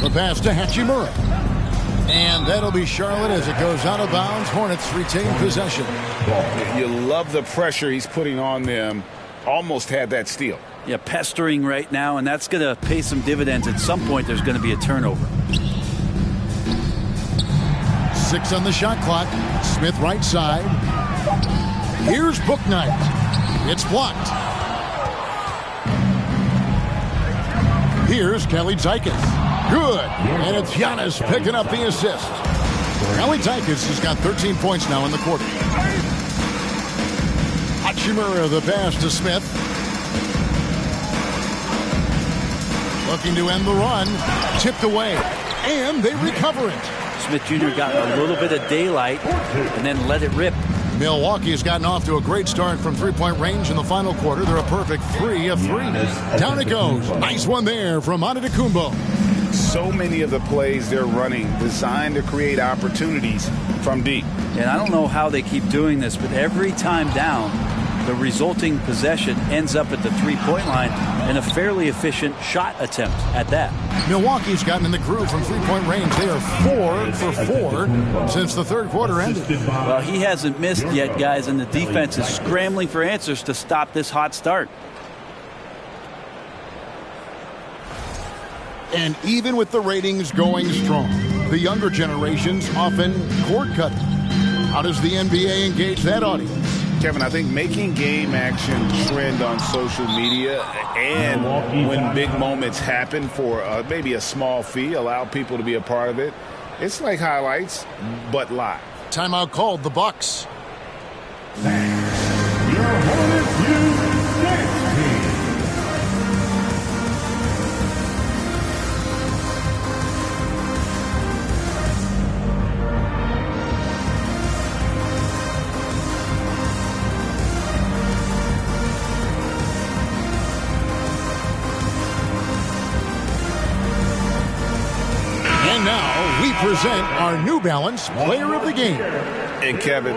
The pass to Hachimura. And that'll be Charlotte as it goes out of bounds. Hornets retain possession. You love the pressure he's putting on them. Almost had that steal. Yeah, pestering right now, and that's going to pay some dividends. At some point, there's going to be a turnover. 6 on the shot clock. Smith right side. Here's Bouknight. It's blocked. Here's Kelly Zykis. Good. And it's Giannis picking up the assist. Kelly Zykis has got 13 points now in the quarter. Hachimura the pass to Smith. Looking to end the run. Tipped away. And they recover it. Smith Jr. got a little bit of daylight and then let it rip. Milwaukee has gotten off to a great start from three-point range in the final quarter. They're a perfect 3 of 3. Down it goes. Nice one there from Antetokounmpo. So many of the plays they're running designed to create opportunities from deep. And I don't know how they keep doing this, but every time down, The resulting possession ends up at the three-point line and a fairly efficient shot attempt at that. Milwaukee's gotten in the groove from three-point range. They are 4 for 4 since the third quarter ended. Well, he hasn't missed yet, guys, and the defense is scrambling for answers to stop this hot start. And even with the ratings going strong, the younger generations often cord-cutting. How does the NBA engage that audience? Kevin, I think making game action trend on social media and when big moments happen for maybe a small fee, allow people to be a part of it. It's like highlights, but live. Timeout called, the Bucks. Your Hornets use dance team. And now we present our New Balance Player of the Game. And Kevin,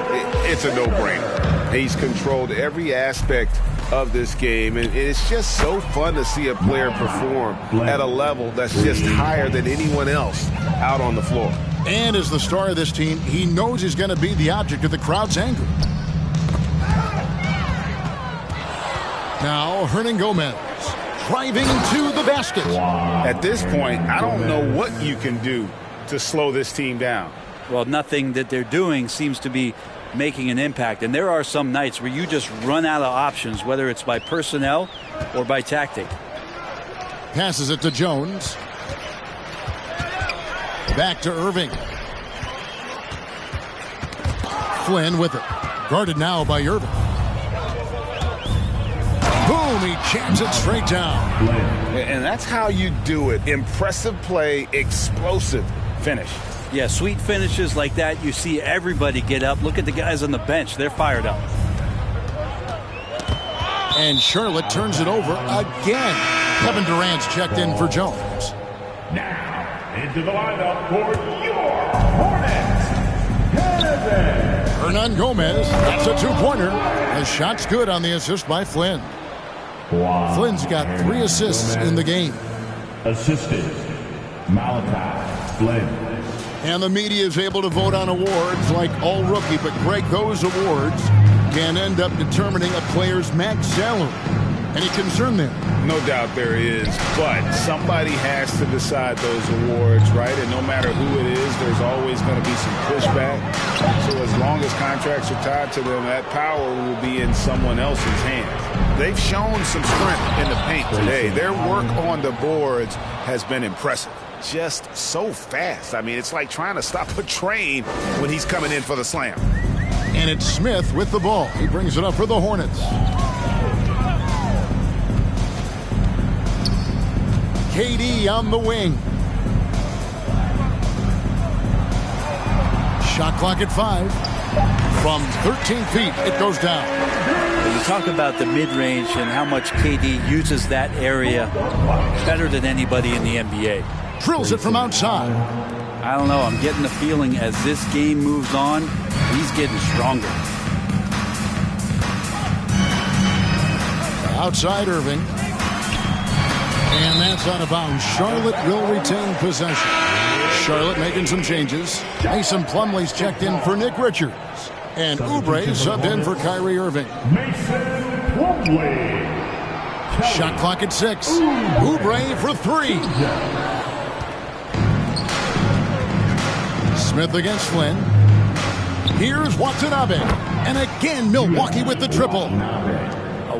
it's a no-brainer. He's controlled every aspect of this game, and it's just so fun to see a player perform at a level that's just higher than anyone else out on the floor. And as the star of this team, he knows he's going to be the object of the crowd's anger. Now, Hernangomez driving to the basket. At this point, I don't know what you can do to slow this team down. Well, nothing that they're doing seems to be making an impact. And there are some nights where you just run out of options, whether it's by personnel or by tactic. Passes it to Jones. Back to Irving. Flynn with it. Guarded now by Irving. Boom, he jams it straight down. And that's how you do it. Impressive play, explosive finish. Yeah, sweet finishes like that, you see everybody get up. Look at the guys on the bench. They're fired up. And Charlotte turns it over again. Kevin Durant's checked in for Jones. Now, into the lineup for your Hornets, Kevin. Hernangomez, that's a two-pointer. The shot's good on the assist by Flynn. Flynn's got 3 assists in the game. Assisted, Malachi Flynn. And the media is able to vote on awards like All Rookie, but Greg, those awards can end up determining a player's max salary. Any concern there? No doubt there is, but somebody has to decide those awards, right? And no matter who it is, there's always going to be some pushback. So as long as contracts are tied to them, that power will be in someone else's hands. They've shown some strength in the paint today. Their work on the boards has been impressive. Just so fast. I mean, it's like trying to stop a train when he's coming in for the slam. And it's Smith with the ball. He brings it up for the Hornets. KD on the wing. Shot clock at 5. From 13 feet, it goes down. You talk about the mid-range and how much KD uses that area better than anybody in the NBA. Drills it from outside. I don't know. I'm getting the feeling as this game moves on, he's getting stronger. Outside Irving. And that's out of bounds. Charlotte will retain possession. Charlotte making some changes. Mason Plumlee's checked in for Nick Richards. And Oubre subbed in for Kyrie Irving. Mason Plumlee. Shot clock at 6. Oubre for 3. Smith against Flynn. Here's Watanabe. And again, Milwaukee with the triple.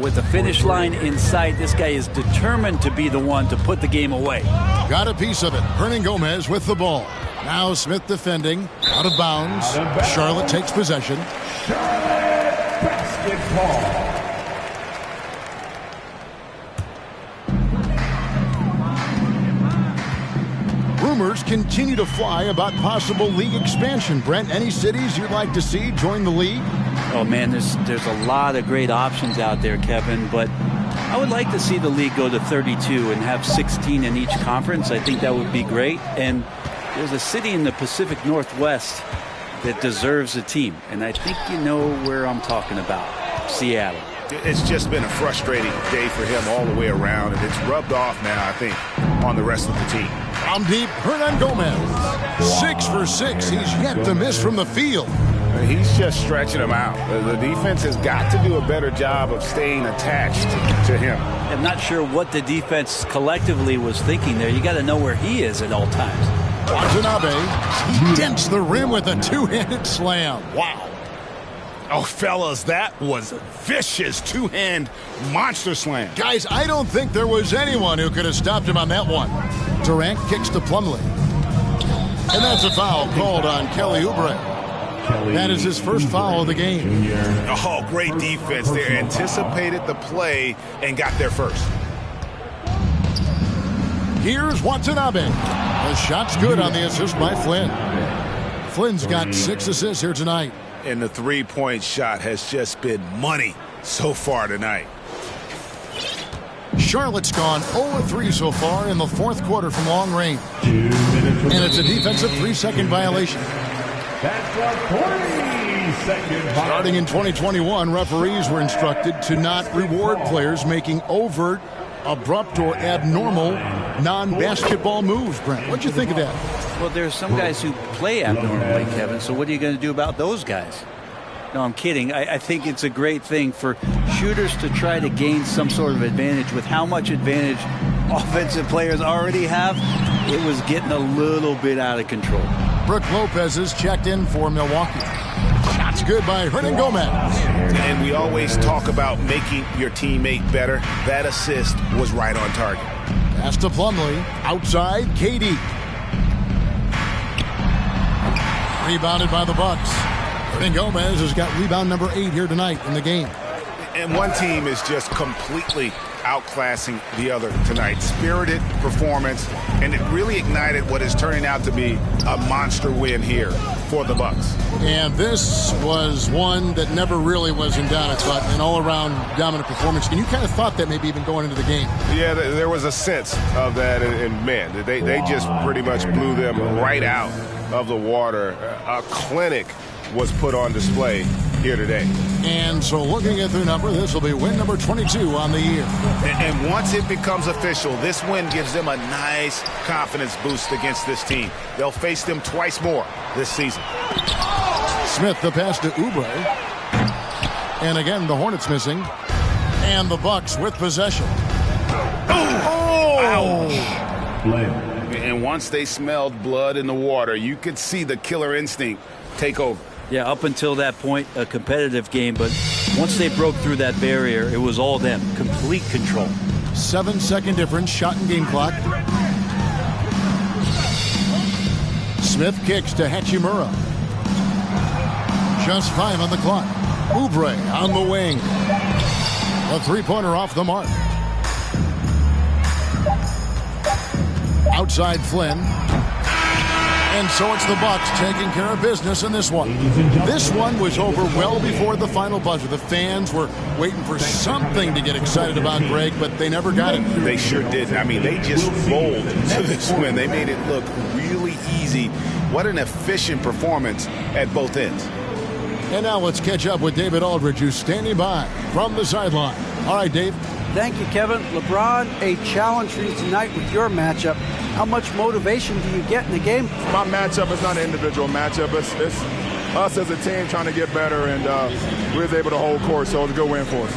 With the finish line in sight, this guy is determined to be the one to put the game away. Got a piece of it. Hernangomez with the ball. Now Smith defending. Out of bounds. Charlotte takes possession. Charlotte basketball. Rumors continue to fly about possible league expansion. Brent, any cities you'd like to see join the league? Oh, man, there's a lot of great options out there, Kevin, but I would like to see the league go to 32 and have 16 in each conference. I think that would be great. And there's a city in the Pacific Northwest that deserves a team, and I think you know where I'm talking about. Seattle. It's just been a frustrating day for him all the way around, and it's rubbed off now, I think, on the rest of the team. From deep, Hernan Gomez. 6 for 6. He's yet to miss from the field. He's just stretching him out. The defense has got to do a better job of staying attached to him. I'm not sure what the defense collectively was thinking there. You got to know where he is at all times. Watanabe, he dents the rim with a two-handed slam. Wow. Oh, fellas, that was vicious two-hand monster slam. Guys, I don't think there was anyone who could have stopped him on that one. Durant kicks to Plumlee. And that's a foul called on Kelly Oubre. That is his first foul of the game. Oh, great defense there. Anticipated the play and got there first. Here's Watanabe. The shot's good on the assist by Flynn. Flynn's got 6 assists here tonight. And the three-point shot has just been money so far tonight. Charlotte's gone 0-3 so far in the fourth quarter from long range. And it's a defensive 3-second violation. That's a 40-second violation. Starting in 2021, referees were instructed to not reward players making overt, abrupt, or abnormal non-basketball moves. Brent, what'd you think of that? Well, there's some guys who play abnormally, Kevin, so what are you going to do about those guys? No, I'm kidding. I think it's a great thing for shooters to try to gain some sort of advantage. With how much advantage offensive players already have, it was getting a little bit out of control. Brook Lopez is checked in for Milwaukee. Shot's good by Hernan Gomez. And we always talk about making your teammate better. That assist was right on target. Pass to Plumlee. Outside, KD. Rebounded by the Bucks. Hernan Gomez has got rebound number 8 here tonight in the game. And one team is just completely outclassing the other tonight. Spirited performance, and it really ignited what is turning out to be a monster win here for the Bucks. And this was one that never really was in doubt, but an all-around dominant performance. And you kind of thought that maybe even going into the game. Yeah, there was a sense of that, and man, they just pretty much blew them right out of the water. A clinic was put on display here today. And so looking at the number, this will be win number 22 on the year. And once it becomes official, this win gives them a nice confidence boost against this team. They'll face them twice more this season. Smith, the pass to Oubre. And again, the Hornets missing. And the Bucks with possession. Oh! And once they smelled blood in the water, you could see the killer instinct take over. Yeah, up until that point, a competitive game, but once they broke through that barrier, it was all them. Complete control. 7-second difference, shot and game clock. Smith kicks to Hachimura. Just 5 on the clock. Oubre on the wing. A three-pointer off the mark. Outside Flynn. And so it's the Bucks taking care of business in this one. This one was over well before the final buzzer. The fans were waiting for something to get excited about, Greg, but they never got it. They sure didn't. I mean, they just rolled to this win. They made it look really easy. What an efficient performance at both ends. And now let's catch up with David Aldridge, who's standing by from the sideline. All right, Dave. Thank you, Kevin. LeBron, a challenge for you tonight with your matchup. How much motivation do you get in the game? My matchup is not an individual matchup. It's us as a team trying to get better, and we was able to hold court, so it was a good win for us.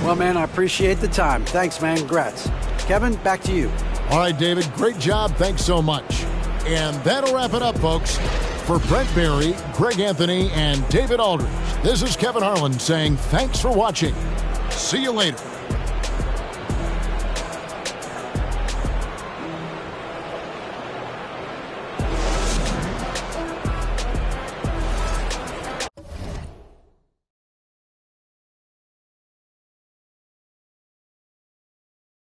Well, man, I appreciate the time. Thanks, man. Congrats. Kevin, back to you. All right, David, great job. Thanks so much. And that'll wrap it up, folks. For Brent Barry, Greg Anthony, and David Aldridge, this is Kevin Harlan saying thanks for watching. See you later.